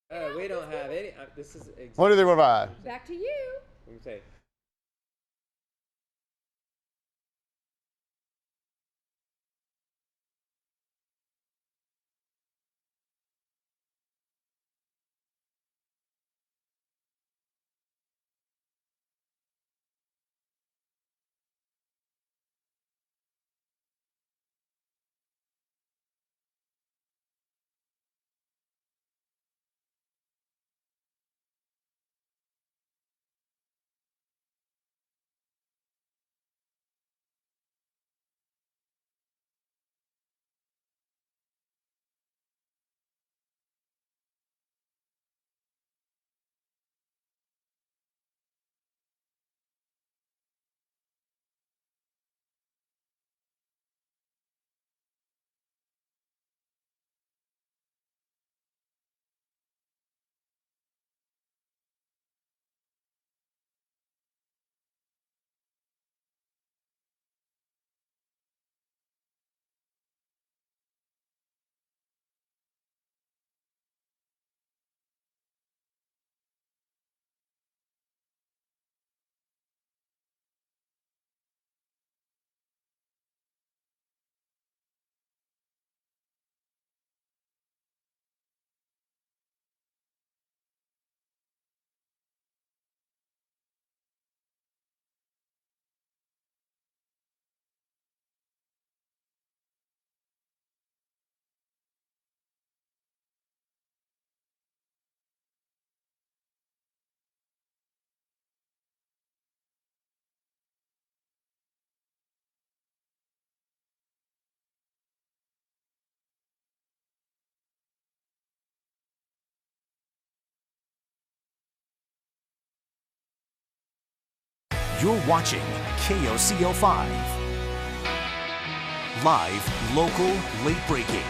We don't have any. This is exactly What do they provide? Back to you. Let me say. You're watching KOCO 5. Live, local, late breaking.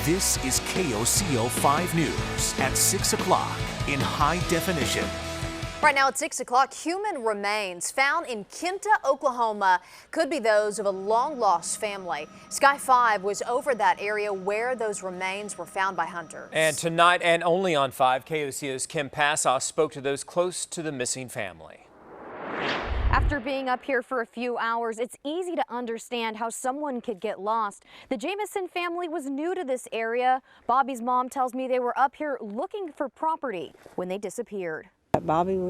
This is KOCO 5 News at 6 o'clock in high definition. Right now at 6 o'clock, human remains found in Kinta, Oklahoma could be those of a long-lost family. Sky 5 was over that area where those remains were found by hunters. And tonight, and only on 5, KOCO's Kim Passoff spoke to those close to the missing family. After being up here for a few hours, it's easy to understand how someone could get lost. The Jamison family was new to this area. Bobby's mom tells me they were up here looking for property when they disappeared. Bobby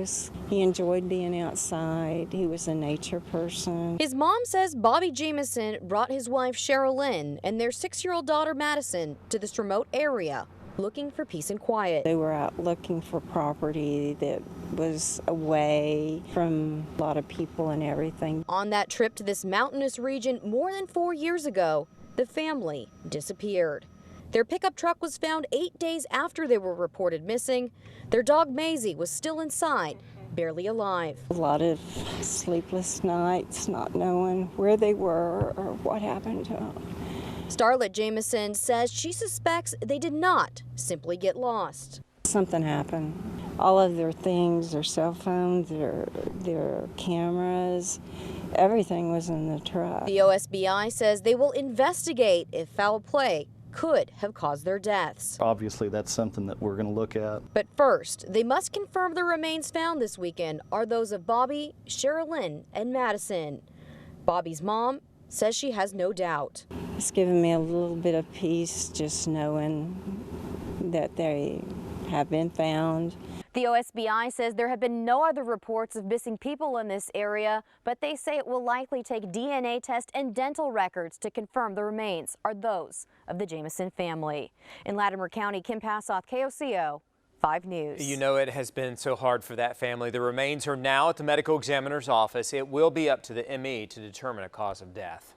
he enjoyed being outside. He was a nature person. His mom says Bobby Jamison brought his wife Cheryl Lynn and their 6-year-old daughter Madison to this remote area, looking for peace and quiet. They were out looking for property that was away from a lot of people and everything. On that trip to this mountainous region more than 4 years ago, the family disappeared. Their pickup truck was found 8 days after they were reported missing. Their dog Maisie was still inside, barely alive. A lot of sleepless nights, not knowing where they were or what happened to them. Starlet Jamison says she suspects they did not simply get lost. Something happened. All of their things, their cell phones, their cameras, everything was in the truck. The OSBI says they will investigate if foul play could have caused their deaths. Obviously, that's something that we're going to look at. But first, they must confirm the remains found this weekend are those of Bobby, Cheryl Lynn, and Madison. Bobby's mom says she has no doubt. It's given me a little bit of peace just knowing that they have been found. The OSBI says there have been no other reports of missing people in this area, but they say it will likely take DNA tests and dental records to confirm the remains are those of the Jamison family. In Latimer County, Kim Passoff, KOCO 5 News. You know, it has been so hard for that family. The remains are now at the medical examiner's office. It will be up to the ME to determine a cause of death.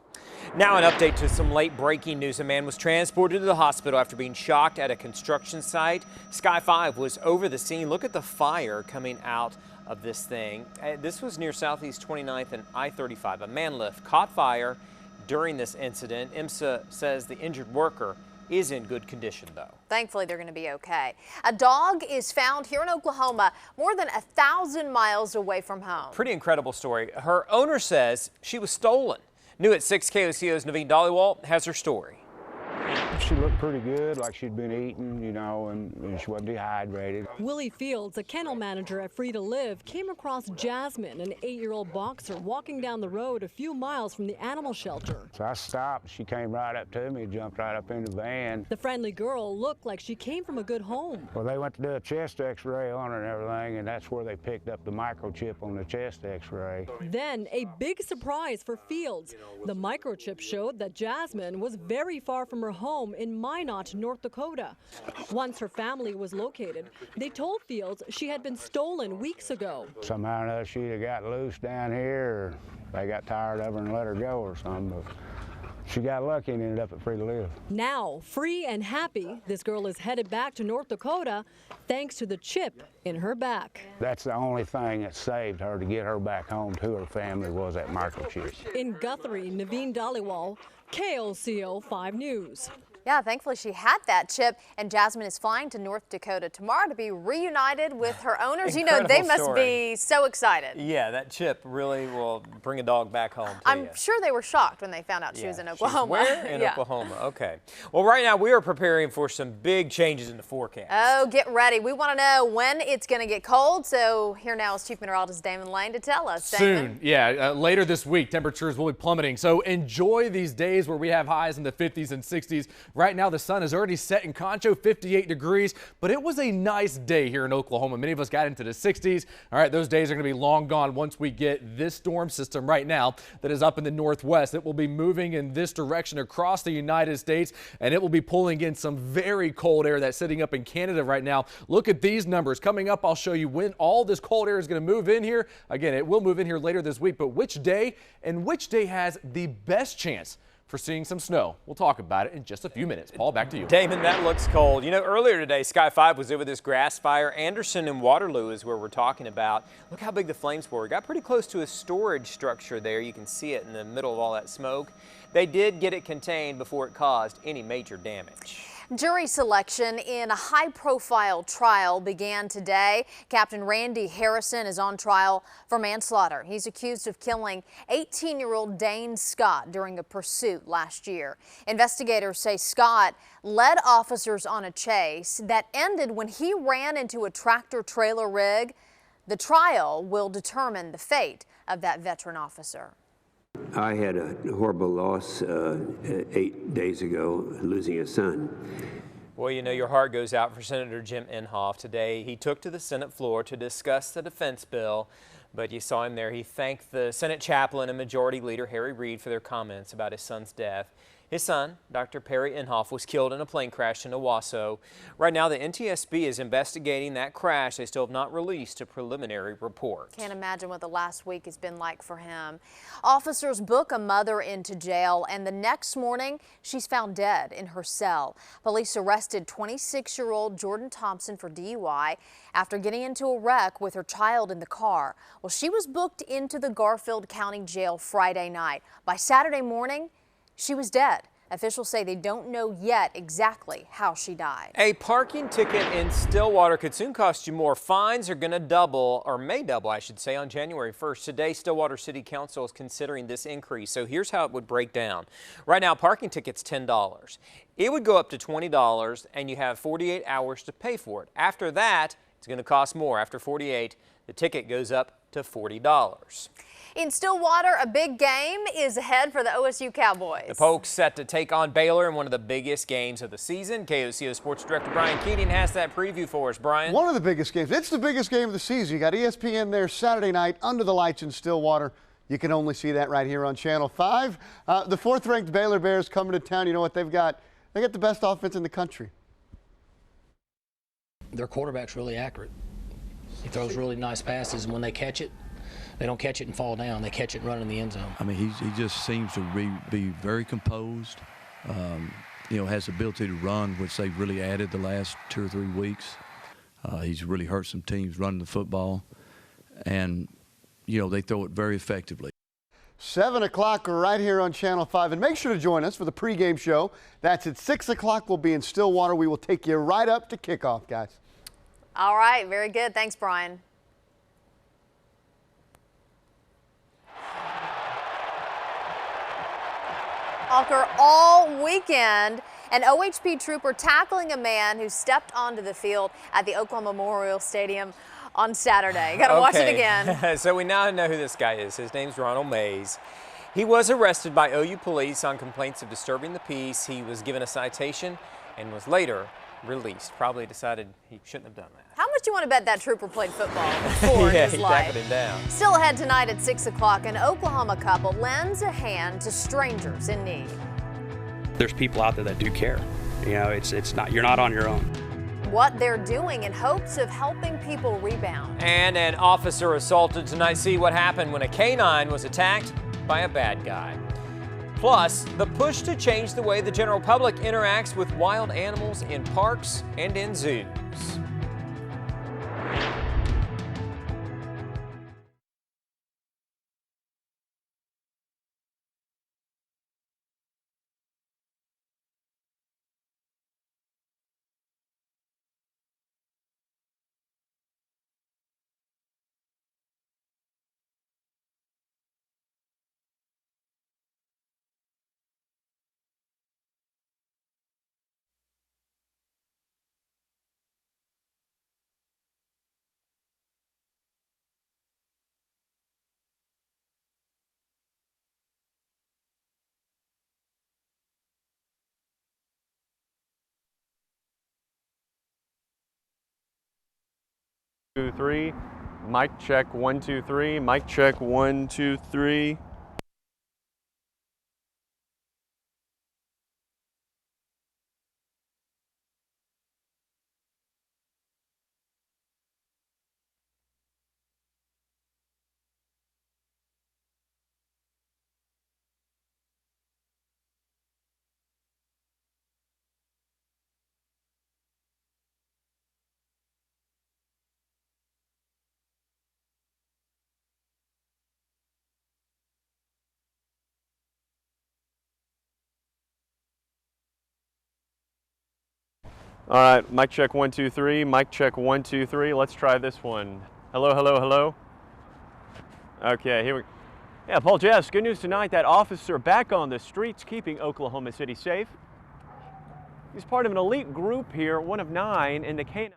Now an update to some late breaking news. A man was transported to the hospital after being shocked at a construction site. Sky 5 was over the scene. Look at the fire coming out of this thing. This was near Southeast 29th and I-35. A man lift caught fire during this incident. IMSA says the injured worker is in good condition, though. Thankfully, they're going to be okay. A dog is found here in Oklahoma more than 1,000 miles away from home. Pretty incredible story. Her owner says she was stolen. New at 6, KOCO's Naveen Dhaliwal has her story. She looked pretty good, like she'd been eating, you know, and she wasn't dehydrated. Willie Fields, a kennel manager at Free to Live, came across Jasmine, an 8-year-old boxer, walking down the road a few miles from the animal shelter. So I stopped. She came right up to me, jumped right up in the van. The friendly girl looked like she came from a good home. Well, they went to do a chest x-ray on her and everything, and that's where they picked up the microchip on the chest x-ray. Then a big surprise for Fields. The microchip showed that Jasmine was very far from her home in Minot, North Dakota. Once her family was located, they told Fields she had been stolen weeks ago. Somehow or another she'd have got loose down here, or they got tired of her and let her go or something. But she got lucky and ended up at Free to Live. Now, free and happy, this girl is headed back to North Dakota thanks to the chip in her back. That's the only thing that saved her to get her back home to her family was that microchip. In Guthrie, Naveen Dhaliwal, KOCO 5 News. Yeah, thankfully she had that chip, and Jasmine is flying to North Dakota tomorrow to be reunited with her owners. You know, they must be so excited. Yeah, that chip really will bring a dog back home to I'm you. sure they were shocked when they found out she was in Oklahoma. Where? In Oklahoma. Okay. Well, right now we are preparing for some big changes in the forecast. Oh, get ready. We want to know when it's going to get cold. So here now is Chief Meteorologist Damon Lane to tell us. Soon, yeah. Later this week, temperatures will be plummeting. So enjoy these days where we have highs in the 50s and 60s. Right now, the sun is already set in Concho, 58 degrees, but it was a nice day here in Oklahoma. Many of us got into the 60s. All right, those days are going to be long gone once we get this storm system right now that is up in the northwest. It will be moving in this direction across the United States, and it will be pulling in some very cold air that's sitting up in Canada right now. Look at these numbers. Coming up, I'll show you when all this cold air is going to move in here. Again, it will move in here later this week, but which day and which day has the best chance for seeing some snow? We'll talk about it in just a few minutes. Paul, back to you. Damon, that looks cold. You know, earlier today, Sky 5 was over this grass fire. Anderson and Waterloo is where we're talking about. Look how big the flames were. It got pretty close to a storage structure there. You can see it in the middle of all that smoke. They did get it contained before it caused any major damage. Jury selection in a high-profile trial began today. Captain Randy Harrison is on trial for manslaughter. He's accused of killing 18-year-old Dane Scott during a pursuit last year. Investigators say Scott led officers on a chase that ended when he ran into a tractor-trailer rig. The trial will determine the fate of that veteran officer. I had a horrible loss 8 days ago, losing a son. Well, you know, your heart goes out for Senator Jim Inhofe today. He took to the Senate floor to discuss the defense bill, but you saw him there. He thanked the Senate chaplain and Majority Leader Harry Reid for their comments about his son's death. His son, Dr. Perry Inhofe, was killed in a plane crash in Owasso. Right now, the NTSB is investigating that crash. They still have not released a preliminary report. Can't imagine what the last week has been like for him. Officers book a mother into jail, and the next morning, she's found dead in her cell. Police arrested 26-year-old Jordan Thompson for DUI after getting into a wreck with her child in the car. Well, she was booked into the Garfield County Jail Friday night. By Saturday morning, she was dead. Officials say they don't know yet exactly how she died. A parking ticket in Stillwater could soon cost you more. Fines are going to double, or may double, I should say, on January 1st. Today, Stillwater City Council is considering this increase. So here's how it would break down. Right now, parking ticket's $10. It would go up to $20, and you have 48 hours to pay for it. After that, it's going to cost more. After 48, the ticket goes up to $40. In Stillwater, a big game is ahead for the OSU Cowboys. The Pokes set to take on Baylor in one of the biggest games of the season. KOCO Sports Director Brian Keating has that preview for us. Brian? One of the biggest games. It's the biggest game of the season. You got ESPN there Saturday night under the lights in Stillwater. You can only see that right here on Channel 5. The fourth-ranked Baylor Bears coming to town. You know what they've got? They got the best offense in the country. Their quarterback's really accurate. He throws really nice passes, and when they catch it, they don't catch it and fall down. They catch it and run in the end zone. I mean, he just seems to be very composed. You know, has the ability to run, which they've really added the last 2 or 3 weeks. He's really hurt some teams running the football. And, you know, they throw it very effectively. 7 o'clock right here on Channel 5. And make sure to join us for the pregame show. That's at 6 o'clock. We'll be in Stillwater. We will take you right up to kickoff, guys. All right, very good. Thanks, Brian. All weekend, An OHP trooper tackling a man who stepped onto the field at the Oklahoma Memorial Stadium on Saturday. Got to watch it again. So we now know who this guy is. His name's Ronald Mays. He was arrested by OU police on complaints of disturbing the peace. He was given a citation and was later released. Probably decided he shouldn't have done that. How much do you want to bet that trooper played football before yeah, in his he life? tackled him down. Still ahead tonight at 6 o'clock, an Oklahoma couple lends a hand to strangers in need. There's people out there that do care. You know, it's not, you're not on your own. What they're doing in hopes of helping people rebound. And an officer assaulted tonight. See what happened when a canine was attacked by a bad guy. Plus, the push to change the way the general public interacts with wild animals in parks and in zoos. Two, three. Mic check 1 2 3. Mic check 1 2 3. All right, mic check 1 2 3. Mic check 1 2 3. Let's try this one. Hello, hello, hello. Okay, here we go. Yeah, Paul Jess, good news tonight. That officer back on the streets keeping Oklahoma City safe. He's part of an elite group here, one of 9 in the canine.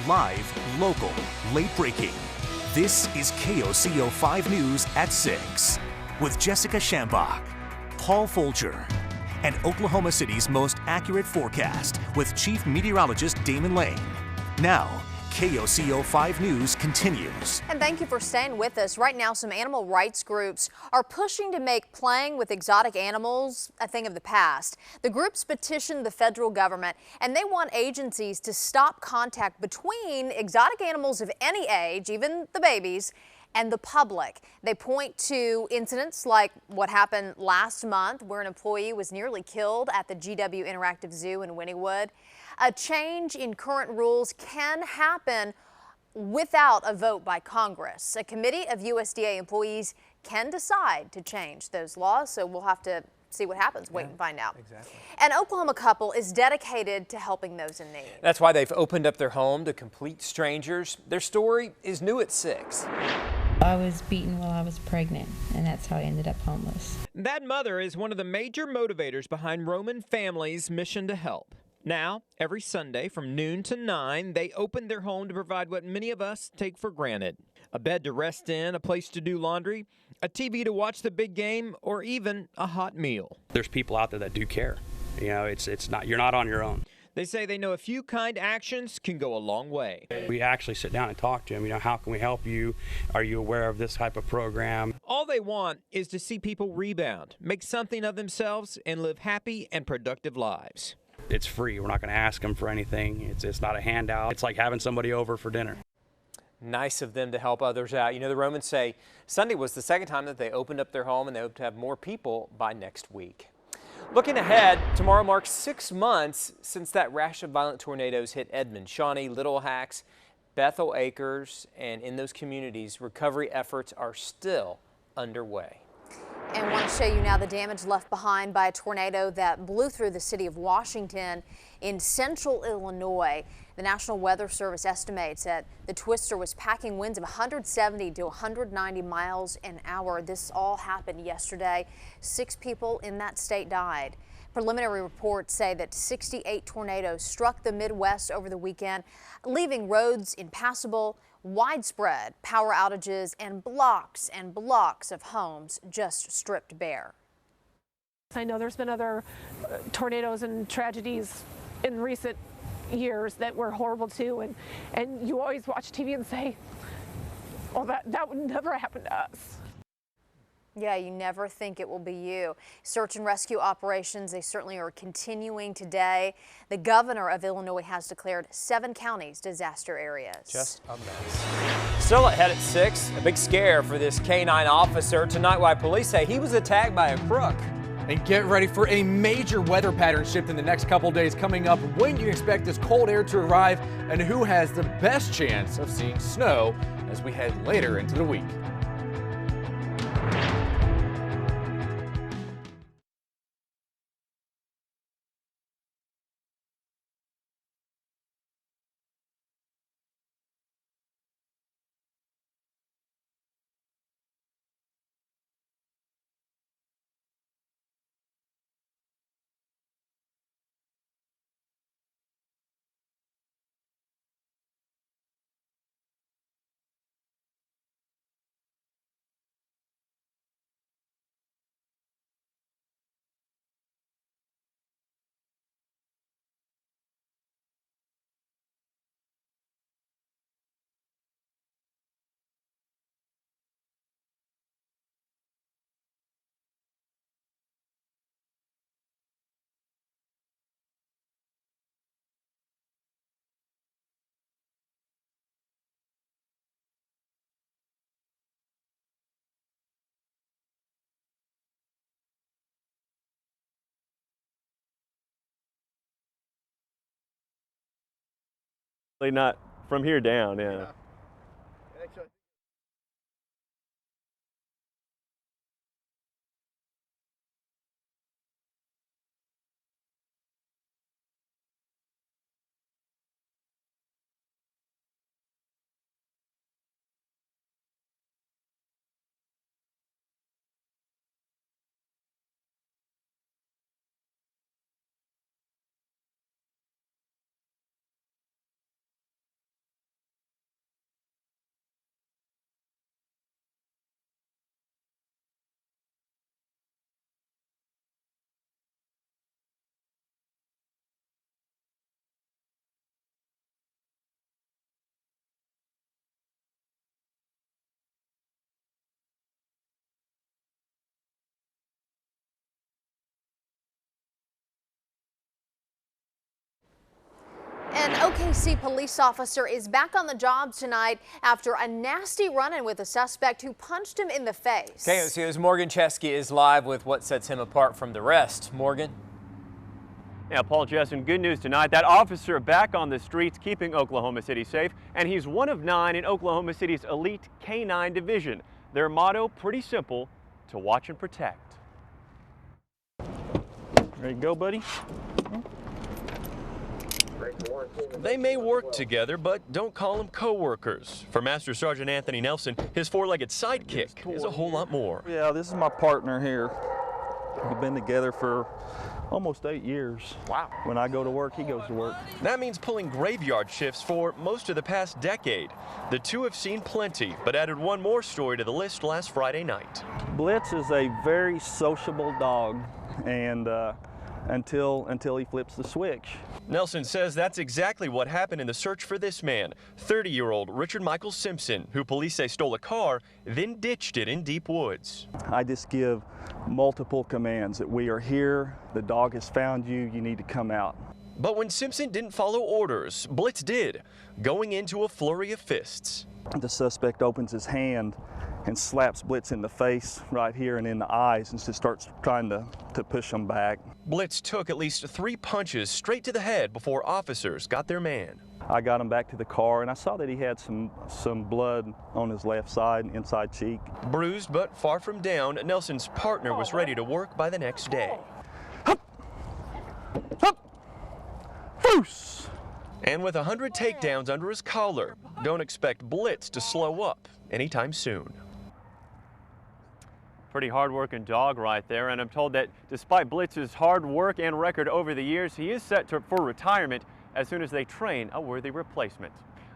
Live, local, late breaking. This is KOCO 5 News at 6 with Jessica Shambach, Paul Folger, and Oklahoma City's most accurate forecast with Chief Meteorologist Damon Lane. Now, KOCO 5 News continues. And thank you for staying with us. Right now, some animal rights groups are pushing to make playing with exotic animals a thing of the past. The groups petitioned the federal government, and they want agencies to stop contact between exotic animals of any age, even the babies, and the public. They point to incidents like what happened last month, where an employee was nearly killed at the GW Interactive Zoo in Wynnewood. A change in current rules can happen without a vote by Congress. A committee of USDA employees can decide to change those laws, so we'll have to see what happens, wait and find out. Exactly. An Oklahoma couple is dedicated to helping those in need. That's why they've opened up their home to complete strangers. Their story is new at 6. I was beaten while I was pregnant, and that's how I ended up homeless. That mother is one of the major motivators behind Roman Family's mission to help. Now, every Sunday from noon to 9, they open their home to provide what many of us take for granted. A bed to rest in, a place to do laundry, a TV to watch the big game, or even a hot meal. There's people out there that do care. You know, it's not, you're not on your own. They say they know a few kind actions can go a long way. We actually sit down and talk to them. You know, how can we help you? Are you aware of this type of program? All they want is to see people rebound, make something of themselves, and live happy and productive lives. It's free. We're not going to ask them for anything. It's not a handout. It's like having somebody over for dinner. Nice of them to help others out. You know, the Romans say Sunday was the second time that they opened up their home, and they hope to have more people by next week. Looking ahead, tomorrow marks 6 months since that rash of violent tornadoes hit Edmond, Shawnee, Little Hacks, Bethel Acres, and in those communities, recovery efforts are still underway. And want to show you now the damage left behind by a tornado that blew through the city of Washington in central Illinois. The National Weather Service estimates that the twister was packing winds of 170 to 190 miles an hour. This all happened yesterday. 6 people in that state died. Preliminary reports say that 68 tornadoes struck the Midwest over the weekend, leaving roads impassable, widespread power outages, and blocks of homes just stripped bare. I know there's been other tornadoes and tragedies in recent years that were horrible too, and you always watch TV and say, well, that would never happen to us. Yeah, you never think it will be you. Search and rescue operations, they certainly are continuing today. The governor of Illinois has declared 7 counties disaster areas. Just a mess. Still ahead at 6, a big scare for this K-9 officer tonight, why police say he was attacked by a crook. And get ready for a major weather pattern shift in the next couple days coming up. When do you expect this cold air to arrive, and who has the best chance of seeing snow as we head later into the week? Not from here down, yeah. An OKC police officer is back on the job tonight after a nasty run-in with a suspect who punched him in the face. KOCO's Morgan Chesky is live with what sets him apart from the rest. Morgan? Yeah, Paul Jessen, good news tonight. That officer back on the streets keeping Oklahoma City safe, and he's one of 9 in Oklahoma City's elite K-9 division. Their motto, pretty simple, to watch and protect. Ready to go, buddy? They may work together, but don't call them co-workers. For Master Sergeant Anthony Nelson, his 4-legged sidekick is a whole lot more. Yeah, this is my partner here. We've been together for almost 8 years. Wow. When I go to work, he goes to work. That means pulling graveyard shifts for most of the past decade. The two have seen plenty, but added one more story to the list last Friday night. Blitz is a very sociable dog, and until he flips the switch. Nelson says that's exactly what happened in the search for this man, 30-year-old Richard Michael Simpson, who police say stole a car, then ditched it in deep woods. I just give multiple commands that we are here, the dog has found you, you need to come out. But when Simpson didn't follow orders, Blitz did, going into a flurry of fists. The suspect opens his hand and slaps Blitz in the face right here and in the eyes and just starts trying to push him back. Blitz took at least 3 punches straight to the head before officers got their man. I got him back to the car, and I saw that he had some blood on his left side, inside cheek. Bruised but far from down, Nelson's partner was ready to work by the next day. Foos! And with 100 takedowns under his collar, don't expect Blitz to slow up anytime soon. Pretty hard-working dog right there, and I'm told that despite Blitz's hard work and record over the years, he is set for retirement as soon as they train a worthy replacement.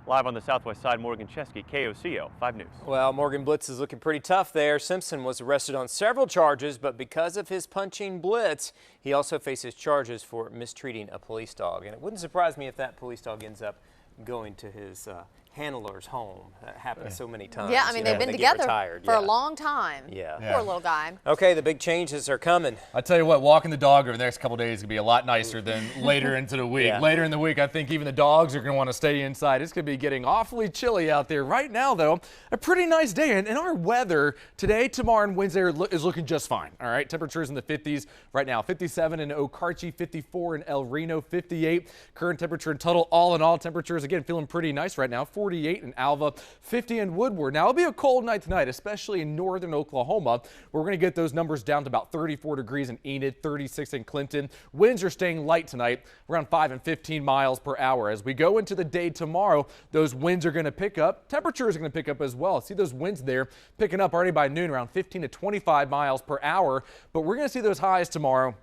Live on the southwest side, Morgan Chesky, KOCO 5 News. Well, Morgan, Blitz is looking pretty tough there. Simpson was arrested on several charges, but because of his punching Blitz, he also faces charges for mistreating a police dog. And it wouldn't surprise me if that police dog ends up going to his handler's home. That happens so many times. Yeah, I mean, they've been together for a long time. Yeah. Poor little guy. Okay, the big changes are coming. I tell you what, walking the dog over the next couple of days is going to be a lot nicer than later into the week. Yeah. Later in the week, I think even the dogs are going to want to stay inside. It's going to be getting awfully chilly out there. Right now, though, a pretty nice day. And our weather today, tomorrow, and Wednesday is looking just fine. All right, temperatures in the 50s right now. 57 in Okarche, 54 in El Reno, 58. Current temperature in Tuttle, all in all, temperatures, again, feeling pretty nice right now. 48 in Alva, 50 in Woodward. Now, it'll be a cold night tonight, especially in northern Oklahoma. We're going to get those numbers down to about 34 degrees in Enid, 36 in Clinton. Winds are staying light tonight, around 5 and 15 miles per hour. As we go into the day tomorrow, those winds are going to pick up. Temperatures are going to pick up as well. See those winds there picking up already by noon, around 15 to 25 miles per hour. But we're going to see those highs tomorrow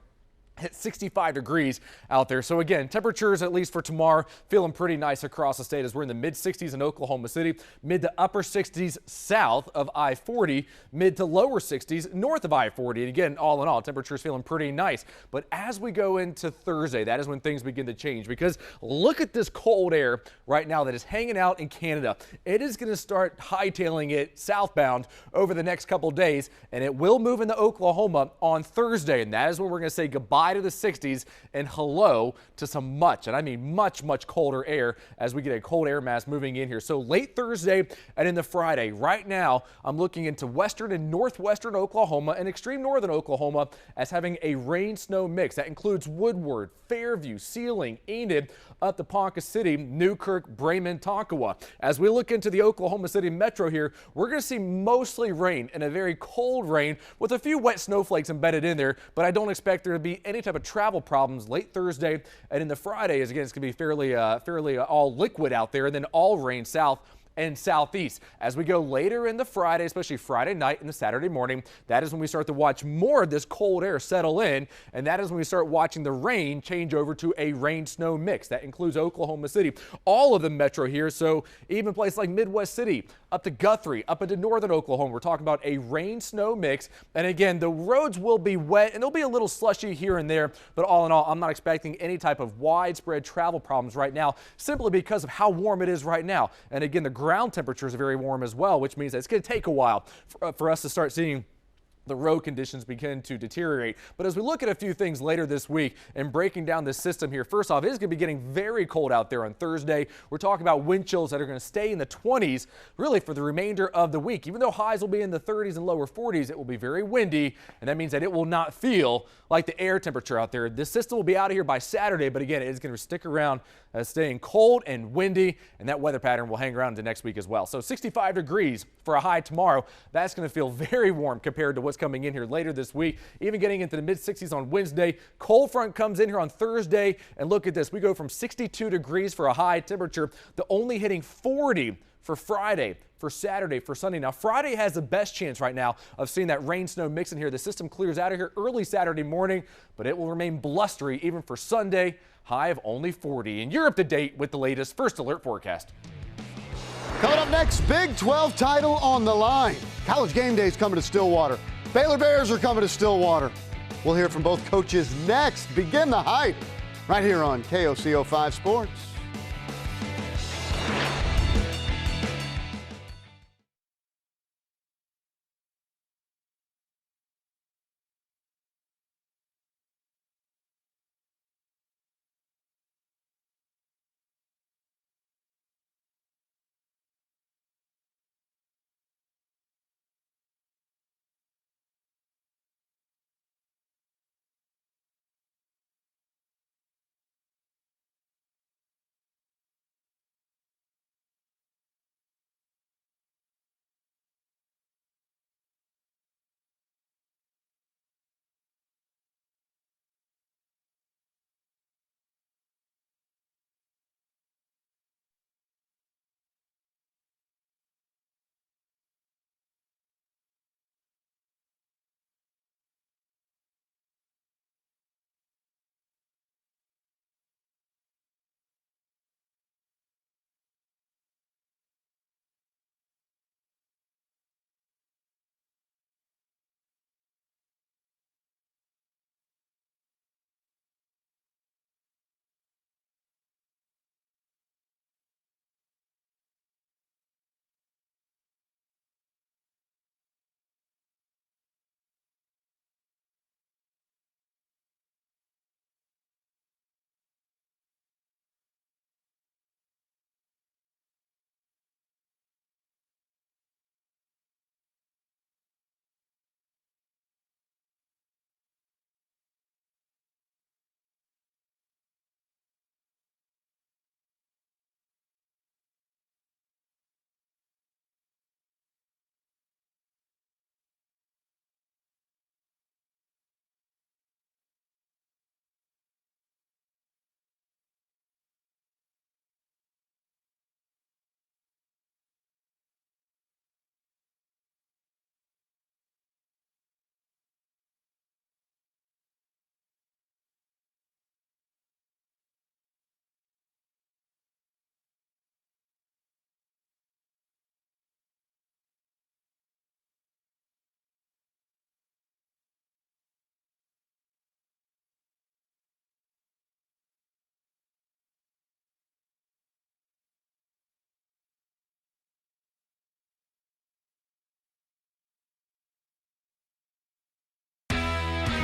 hit 65 degrees out there. So again, temperatures, at least for tomorrow, feeling pretty nice across the state as we're in the mid 60s in Oklahoma City, mid to upper 60s south of I-40, mid to lower 60s north of I-40. And again, all in all, temperatures feeling pretty nice. But as we go into Thursday, that is when things begin to change, because look at this cold air right now that is hanging out in Canada. It is going to start hightailing it southbound over the next couple days, and it will move into Oklahoma on Thursday. And that is when we're going to say goodbye to the 60s and hello to some much, and I mean much colder air as we get a cold air mass moving in here. So late Thursday and into Friday, right now I'm looking into western and northwestern Oklahoma and extreme northern Oklahoma as having a rain-snow mix. That includes Woodward, Fairview, Sealing, Enid, up to Ponca City, Newkirk, Bremen, Tonkawa. As we look into the Oklahoma City metro here, we're going to see mostly rain and a very cold rain with a few wet snowflakes embedded in there, but I don't expect there to be any type of travel problems late Thursday and into Friday. As again, it's going to be fairly all liquid out there, and then all rain south and southeast. As we go later in the Friday, especially Friday night and the Saturday morning, that is when we start to watch more of this cold air settle in, and that is when we start watching the rain change over to a rain-snow mix. That includes Oklahoma City, all of the metro here, so even places like Midwest City, up to Guthrie, up into northern Oklahoma. We're talking about a rain-snow mix, and again, the roads will be wet, and they'll be a little slushy here and there, but all in all, I'm not expecting any type of widespread travel problems right now, simply because of how warm it is right now. And again, the ground temperatures are very warm as well, which means that it's going to take a while for us to start seeing the road conditions begin to deteriorate. But as we look at a few things later this week and breaking down this system here, first off, it is going to be getting very cold out there on Thursday. We're talking about wind chills that are going to stay in the 20s really for the remainder of the week. Even though highs will be in the 30s and lower 40s, it will be very windy, and that means that it will not feel like the air temperature out there. This system will be out of here by Saturday, but again, it is going to stick around staying cold and windy, and that weather pattern will hang around into next week as well. So 65 degrees for a high tomorrow. That's going to feel very warm compared to what's coming in here later this week, even getting into the mid 60s on Wednesday. Cold front comes in here on Thursday, and look at this. We go from 62 degrees for a high temperature to only hitting 40 for Friday, for Saturday, for Sunday. Now, Friday has the best chance right now of seeing that rain-snow mix in here. The system clears out of here early Saturday morning, but it will remain blustery even for Sunday, high of only 40. And you're up to date with the latest First Alert forecast. Coming up next, Big 12 title on the line. College game day is coming to Stillwater. Baylor Bears are coming to Stillwater. We'll hear from both coaches next. Begin the hype right here on KOCO 5 Sports.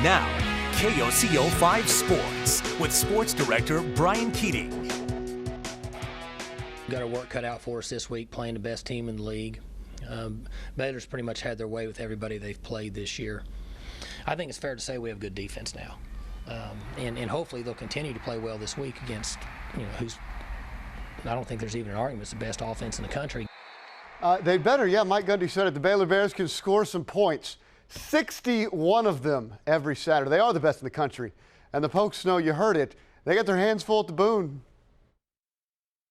Now, KOCO 5 Sports with Sports Director Brian Keating. Got our work cut out for us this week, playing the best team in the league. Baylor's pretty much had their way with everybody they've played this year. I think it's fair to say we have good defense now, and hopefully they'll continue to play well this week against, who's, I don't think there's even an argument, it's the best offense in the country. They better, yeah, Mike Gundy said it. The Baylor Bears can score some points. 61 of them every Saturday. They are the best in the country. And the Pokes know, you heard it, they got their hands full at the Boone.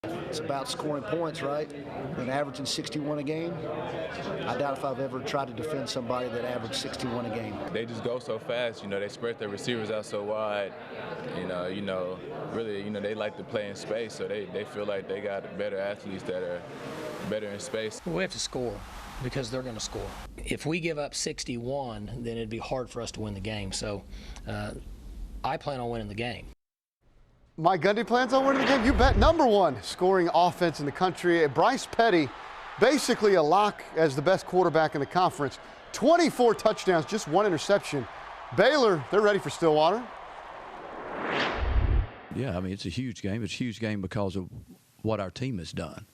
It's about scoring points, right? And averaging 61 a game. I doubt if I've ever tried to defend somebody that averaged 61 a game. They just go so fast, they spread their receivers out so wide. Really, they like to play in space, so they feel like they got better athletes that are better in space. We have to score because they're going to score. If we give up 61, then it'd be hard for us to win the game. So I plan on winning the game. Mike Gundy plans on winning the game. You bet. Number one scoring offense in the country. Bryce Petty, basically a lock as the best quarterback in the conference. 24 touchdowns, just one interception. Baylor, they're ready for Stillwater. Yeah, I mean, it's a huge game. It's a huge game because of what our team has done.